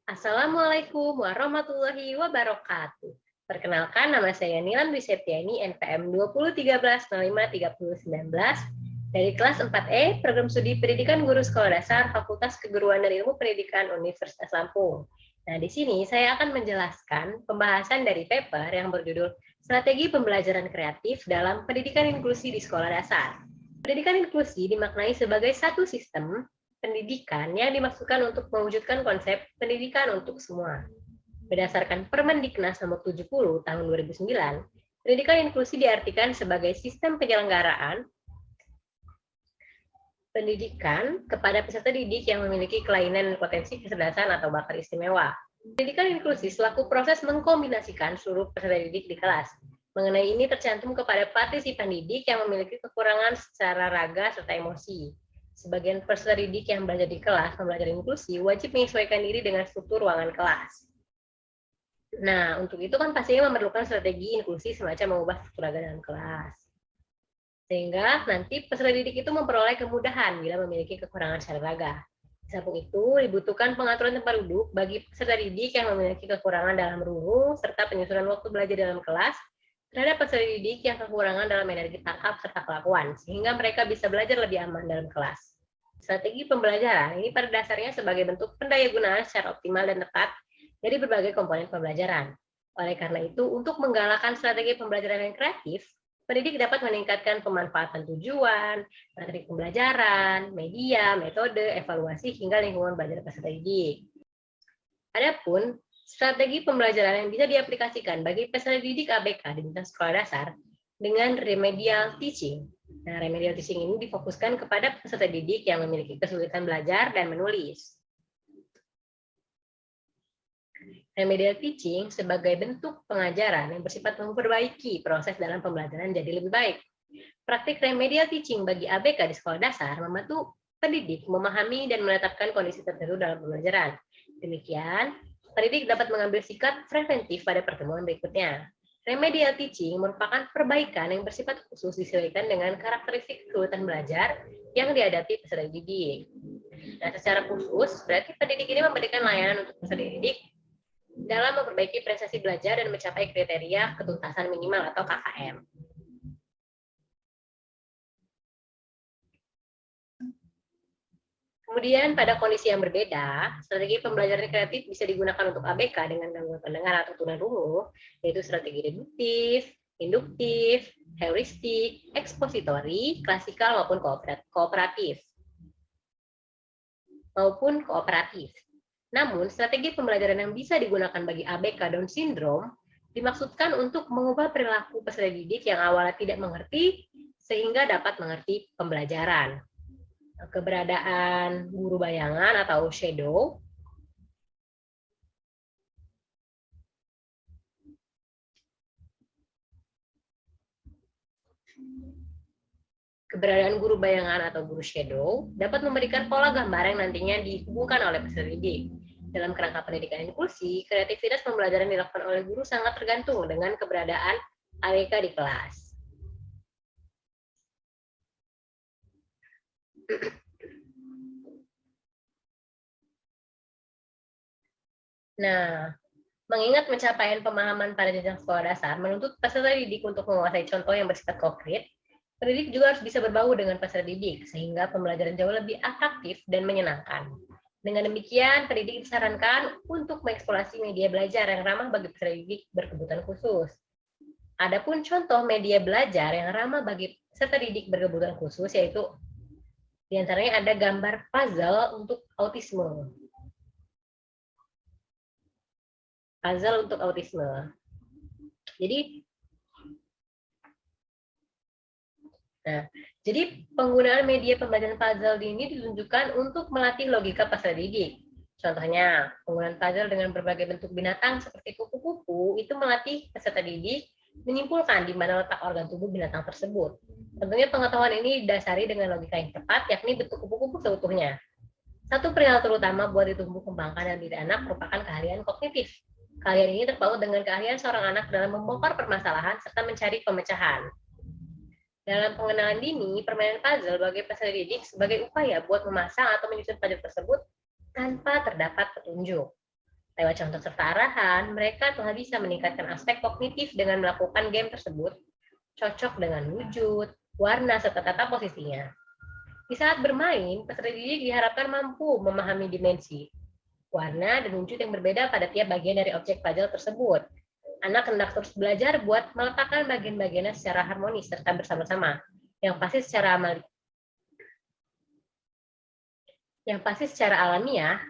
Assalamualaikum warahmatullahi wabarakatuh. Perkenalkan, nama saya Nilan Dwi Septiani, NPM 2013-05-3019, dari kelas 4E, Program Studi Pendidikan Guru Sekolah Dasar, Fakultas Keguruan dan Ilmu Pendidikan Universitas Lampung. Nah, di sini saya akan menjelaskan pembahasan dari paper yang berjudul Strategi Pembelajaran Kreatif dalam Pendidikan Inklusi di Sekolah Dasar. Pendidikan inklusi dimaknai sebagai satu sistem pendidikan yang dimaksudkan untuk mewujudkan konsep pendidikan untuk semua. Berdasarkan Permendiknas nomor 70 tahun 2009, pendidikan inklusi diartikan sebagai sistem penyelenggaraan pendidikan kepada peserta didik yang memiliki kelainan dan potensi kecerdasan atau bakat istimewa. Pendidikan inklusi selaku proses mengkombinasikan seluruh peserta didik di kelas. Mengenai ini tercantum kepada partisipan didik yang memiliki kekurangan secara raga serta emosi. Sebagian peserta didik yang belajar di kelas pembelajaran inklusi wajib menyesuaikan diri dengan struktur ruangan kelas. Nah, untuk itu kan pastinya memerlukan strategi inklusi semacam mengubah struktur raga dalam kelas. Sehingga nanti peserta didik itu memperoleh kemudahan bila memiliki kekurangan secara raga. Di samping itu, dibutuhkan pengaturan tempat duduk bagi peserta didik yang memiliki kekurangan dalam rungu, serta penyusunan waktu belajar dalam kelas terhadap peserta didik yang kekurangan dalam energi tangkap serta kelakuan, sehingga mereka bisa belajar lebih aman dalam kelas. Strategi pembelajaran ini pada dasarnya sebagai bentuk pendayagunaan secara optimal dan tepat dari berbagai komponen pembelajaran. Oleh karena itu, untuk menggalakkan strategi pembelajaran yang kreatif, pendidik dapat meningkatkan pemanfaatan tujuan, materi pembelajaran, media, metode, evaluasi, hingga lingkungan belajar peserta didik. Adapun strategi pembelajaran yang bisa diaplikasikan bagi peserta didik ABK di tingkat sekolah dasar dengan remedial teaching. Nah, remedial teaching ini difokuskan kepada peserta didik yang memiliki kesulitan belajar dan menulis. Remedial teaching sebagai bentuk pengajaran yang bersifat memperbaiki proses dalam pembelajaran jadi lebih baik. Praktik remedial teaching bagi ABK di sekolah dasar membantu pendidik memahami dan menetapkan kondisi tertentu dalam pembelajaran. Demikian, pendidik dapat mengambil sikap preventif pada pertemuan berikutnya. Remedial teaching merupakan perbaikan yang bersifat khusus disesuaikan dengan karakteristik kesulitan belajar yang dihadapi peserta didik. Nah, secara khusus, berarti pendidik ini memberikan layanan untuk peserta didik dalam memperbaiki prestasi belajar dan mencapai kriteria ketuntasan minimal atau KKM. Kemudian pada kondisi yang berbeda, strategi pembelajaran kreatif bisa digunakan untuk ABK dengan gangguan pendengar atau tunarungu, yaitu strategi deduktif, induktif, heuristik, ekspositori, klasikal maupun kooperatif. Namun, strategi pembelajaran yang bisa digunakan bagi ABK Down Syndrome dimaksudkan untuk mengubah perilaku peserta didik yang awalnya tidak mengerti sehingga dapat mengerti pembelajaran. Keberadaan guru bayangan atau shadow, guru shadow dapat memberikan pola gambar yang nantinya dihubungkan oleh peserta didik. Dalam kerangka pendidikan inklusi, kreativitas pembelajaran dilakukan oleh guru sangat tergantung dengan keberadaan ABK di kelas. Nah, mengingat pencapaian pemahaman pada jenjang sekolah dasar menuntut peserta didik untuk menguasai contoh yang bersifat konkret, pendidik juga harus bisa berbau dengan peserta didik, sehingga pembelajaran jauh lebih atraktif dan menyenangkan. Dengan demikian, pendidik disarankan untuk mengeksplorasi media belajar yang ramah bagi peserta didik berkebutuhan khusus. Adapun contoh media belajar yang ramah bagi peserta didik berkebutuhan khusus, yaitu diantaranya ada gambar puzzle untuk autisme. Jadi penggunaan media pembelajaran puzzle ini ditunjukkan untuk melatih logika peserta didik. Contohnya, penggunaan puzzle dengan berbagai bentuk binatang seperti kupu-kupu itu melatih peserta didik menyimpulkan di mana letak organ tubuh binatang tersebut. Tentunya pengetahuan ini didasari dengan logika yang tepat, yakni bentuk kupu-kupu seutuhnya. Satu perihal terutama buat ditumbuh kembangkan dalam diri anak merupakan keahlian kognitif. Keahlian ini terpaut dengan keahlian seorang anak dalam membongkar permasalahan serta mencari pemecahan. Dalam pengenalan dini, permainan puzzle bagi peserta didik sebagai upaya buat memasang atau menyusun puzzle tersebut tanpa terdapat petunjuk. Lewat contoh serta arahan, mereka telah bisa meningkatkan aspek kognitif dengan melakukan game tersebut cocok dengan wujud, warna, serta tata posisinya. Di saat bermain, peserta didik diharapkan mampu memahami dimensi, warna, dan wujud yang berbeda pada tiap bagian dari objek puzzle tersebut. Anak hendak terus belajar buat meletakkan bagian-bagiannya secara harmonis serta bersama-sama, yang pasti secara alamiah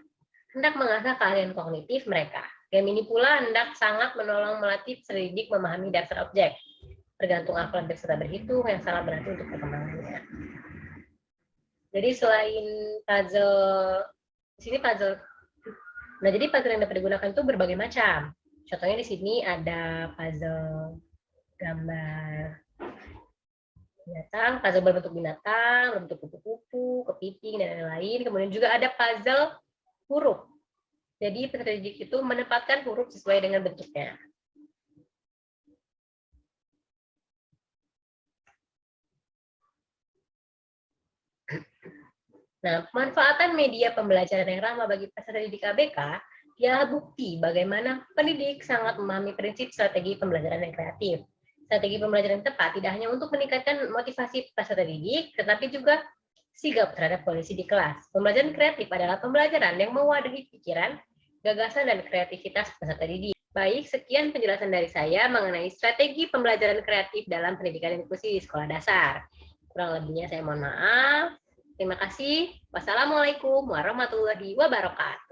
hendak mengasah keahlian kognitif mereka. Game ini pula hendak sangat menolong melatih peserta didik memahami dasar objek, tergantung hafalan peserta berhitung yang sangat berarti untuk perkembangannya. Jadi selain puzzle, di sini puzzle. Nah, jadi puzzle yang dapat digunakan itu berbagai macam. Contohnya di sini ada puzzle gambar binatang, puzzle berbentuk binatang, berbentuk kupu-kupu, kepiting, dan lain-lain. Kemudian juga ada puzzle huruf. Jadi peserta didik itu menempatkan huruf sesuai dengan bentuknya. Nah, pemanfaatan media pembelajaran yang ramah bagi peserta didik ABK ialah bukti bagaimana pendidik sangat memahami prinsip strategi pembelajaran yang kreatif. Strategi pembelajaran yang tepat tidak hanya untuk meningkatkan motivasi peserta didik, tetapi juga sigap terhadap kondisi di kelas. Pembelajaran kreatif adalah pembelajaran yang mewadahi pikiran, gagasan, dan kreativitas peserta didik. Baik, sekian penjelasan dari saya mengenai strategi pembelajaran kreatif dalam pendidikan inklusi di sekolah dasar. Kurang lebihnya saya mohon maaf. Terima kasih. Wassalamualaikum warahmatullahi wabarakatuh.